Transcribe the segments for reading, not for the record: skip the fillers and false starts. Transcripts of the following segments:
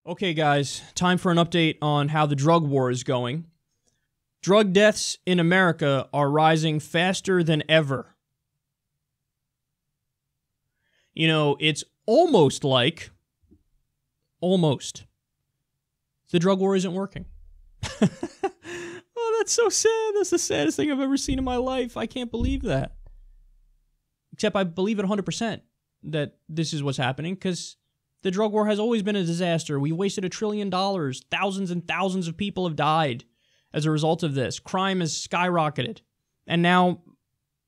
Okay, guys, time for an update on how the drug war is going. Drug deaths in America are rising faster than ever. You know, it's almost like, the drug war isn't working. Oh, that's so sad. That's the saddest thing I've ever seen in my life. I can't believe that. Except I believe it 100% that this is what's happening, because the drug war has always been a disaster. We wasted $1 trillion. Thousands and thousands of people have died as a result of this. Crime has skyrocketed. And now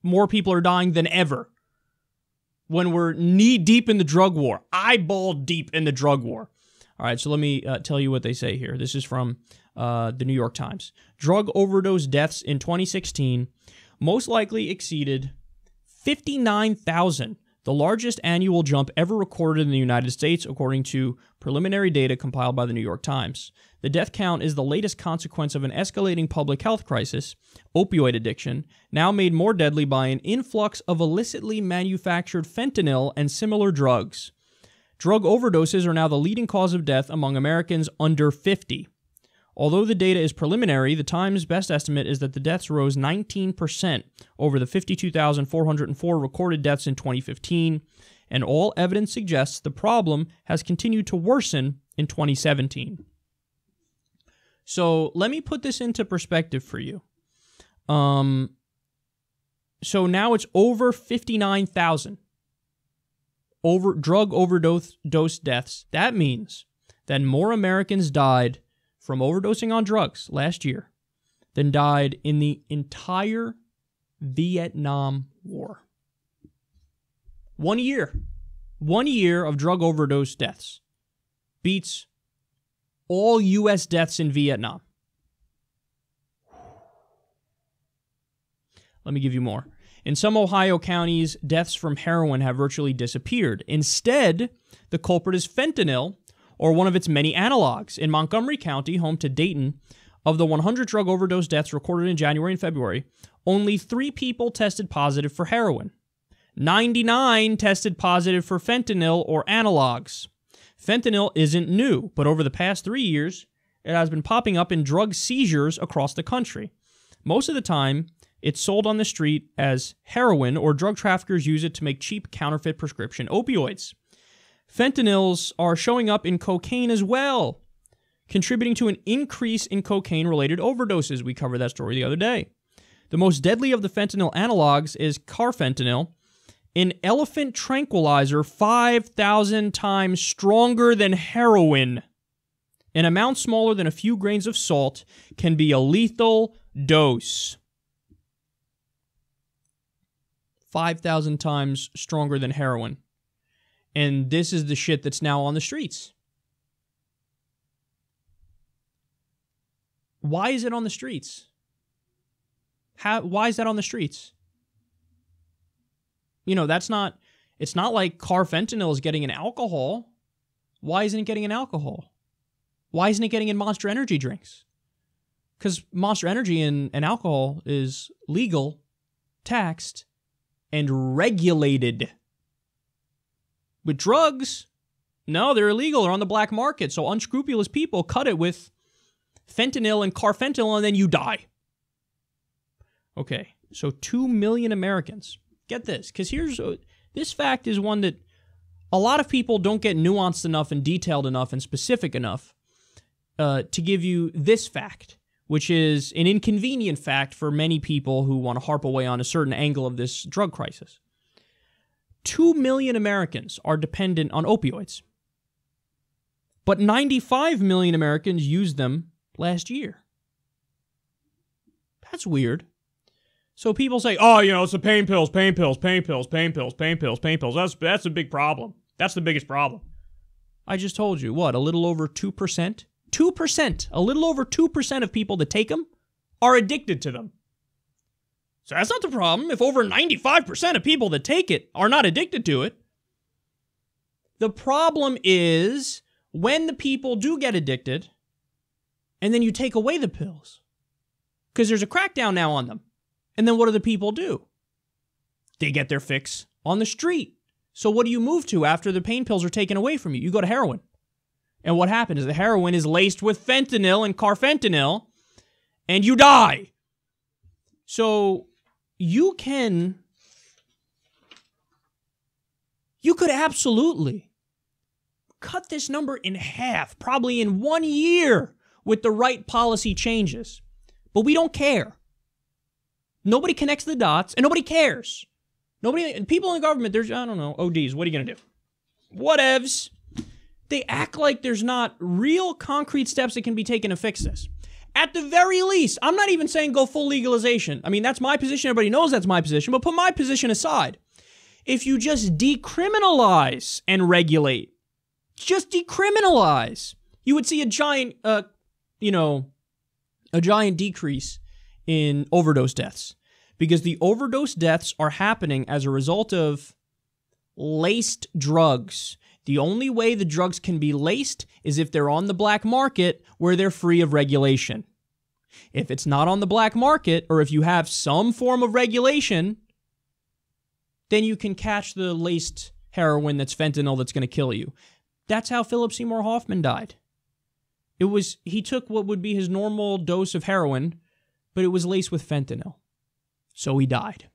more people are dying than ever when we're knee-deep in the drug war, eyeball deep in the drug war. All right, so let me tell you what they say here. This is from the New York Times. Drug overdose deaths in 2016 most likely exceeded 59,000. The largest annual jump ever recorded in the United States, according to preliminary data compiled by the New York Times. The death count is the latest consequence of an escalating public health crisis, opioid addiction, now made more deadly by an influx of illicitly manufactured fentanyl and similar drugs. Drug overdoses are now the leading cause of death among Americans under 50. Although the data is preliminary, the Times' best estimate is that the deaths rose 19% over the 52,404 recorded deaths in 2015, and all evidence suggests the problem has continued to worsen in 2017. So let me put this into perspective for you. So now it's over 59,000 drug overdose deaths. That means that more Americans died from overdosing on drugs last year than died in the entire Vietnam War. 1 year. 1 year of drug overdose deaths beats all U.S. deaths in Vietnam. Let me give you more. In some Ohio counties, deaths from heroin have virtually disappeared. Instead, the culprit is fentanyl, or one of its many analogs. In Montgomery County, home to Dayton, of the 100 drug overdose deaths recorded in January and February, only 3 people tested positive for heroin. 99 tested positive for fentanyl or analogs. Fentanyl isn't new, but over the past 3 years, it has been popping up in drug seizures across the country. Most of the time, it's sold on the street as heroin, or drug traffickers use it to make cheap counterfeit prescription opioids. Fentanyls are showing up in cocaine as well, contributing to an increase in cocaine-related overdoses. We covered that story the other day. The most deadly of the fentanyl analogs is carfentanil, an elephant tranquilizer 5,000 times stronger than heroin. An amount smaller than a few grains of salt can be a lethal dose. 5,000 times stronger than heroin. And this is the shit that's now on the streets. Why is it on the streets? Why is that on the streets? You know, it's not like carfentanil is getting in alcohol. Why isn't it getting in alcohol? Why isn't it getting in Monster Energy drinks? Because Monster Energy and alcohol is legal, taxed, and regulated. With drugs, no, they're illegal. They're on the black market. So unscrupulous people cut it with fentanyl and carfentanil, and then you die. Okay, so 2 million Americans. Get this, because this fact is one that a lot of people don't get nuanced enough and detailed enough and specific enough to give you this fact, which is an inconvenient fact for many people who want to harp away on a certain angle of this drug crisis. 2 million Americans are dependent on opioids, but 95 million Americans used them last year. That's weird. So people say, oh, you know, it's the pain pills. That's a big problem. That's the biggest problem. I just told you, what, a little over 2%? 2%, a little over 2% of people that take them are addicted to them. So that's not the problem if over 95% of people that take it are not addicted to it. The problem is when the people do get addicted and then you take away the pills because there's a crackdown now on them. And then what do the people do? They get their fix on the street. So what do you move to after the pain pills are taken away from you? You go to heroin. And what happens is the heroin is laced with fentanyl and carfentanil, and you die. So you could absolutely cut this number in half, probably in 1 year, with the right policy changes. But we don't care. Nobody connects the dots, and nobody cares. People in the government, there's, I don't know, ODs, what are you going to do? Whatevs. They act like there's not real concrete steps that can be taken to fix this. At the very least, I'm not even saying go full legalization. I mean, that's my position. Everybody knows that's my position, but put my position aside. If you just decriminalize and regulate, just decriminalize, you would see a giant, a giant decrease in overdose deaths. Because the overdose deaths are happening as a result of laced drugs. The only way the drugs can be laced is if they're on the black market where they're free of regulation. If it's not on the black market, or if you have some form of regulation, then you can catch the laced heroin that's fentanyl that's going to kill you. That's how Philip Seymour Hoffman died. He took what would be his normal dose of heroin, but it was laced with fentanyl. So he died.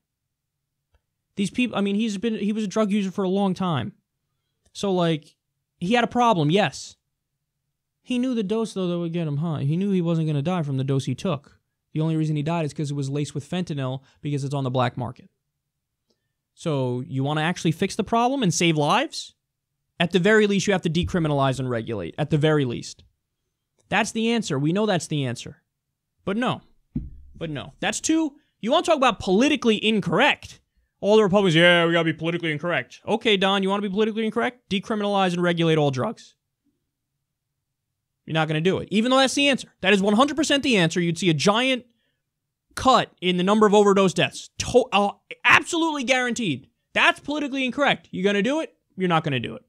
These people, I mean, he was a drug user for a long time. So, like, he had a problem, yes. He knew the dose, though, that would get him high. He knew he wasn't going to die from the dose he took. The only reason he died is because it was laced with fentanyl, because it's on the black market. So, you want to actually fix the problem and save lives? At the very least, you have to decriminalize and regulate. At the very least. That's the answer. We know that's the answer. But no. That's too... You want to talk about politically incorrect? All the Republicans, yeah, we got to be politically incorrect. Okay, Don, you want to be politically incorrect? Decriminalize and regulate all drugs. You're not going to do it. Even though that's the answer. That is 100% the answer. You'd see a giant cut in the number of overdose deaths. Absolutely guaranteed. That's politically incorrect. You going to do it? You're not going to do it.